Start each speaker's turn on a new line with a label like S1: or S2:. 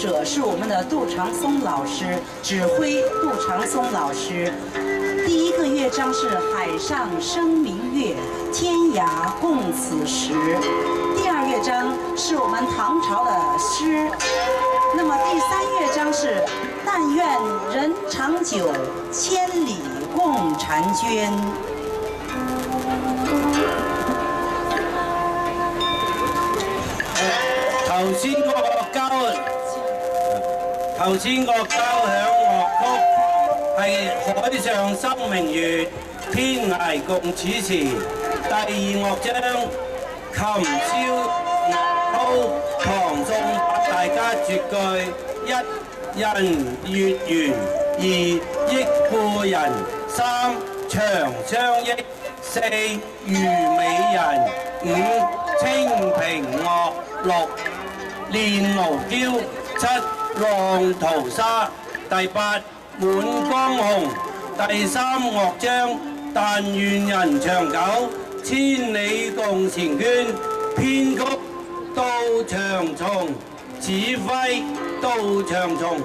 S1: 者是我们的杜长松老师，指挥杜长松老师。第一个乐章是海上生明月，天涯共此时。第二乐章是我们唐朝的诗。那么第三乐章是但愿人长久，千里共婵娟。
S2: 頭先個交響樂曲係海上生明月，天涯共此時。第二樂章琴簫樂曲唐宋八大家絕句：一人月圓，二憶故人，三長相憶，四虞美人，五清平樂，六練奴嬌，七浪淘沙，第八滿江紅。第三樂章但願人長久，千里共嬋娟。編曲杜長松，指揮杜長松。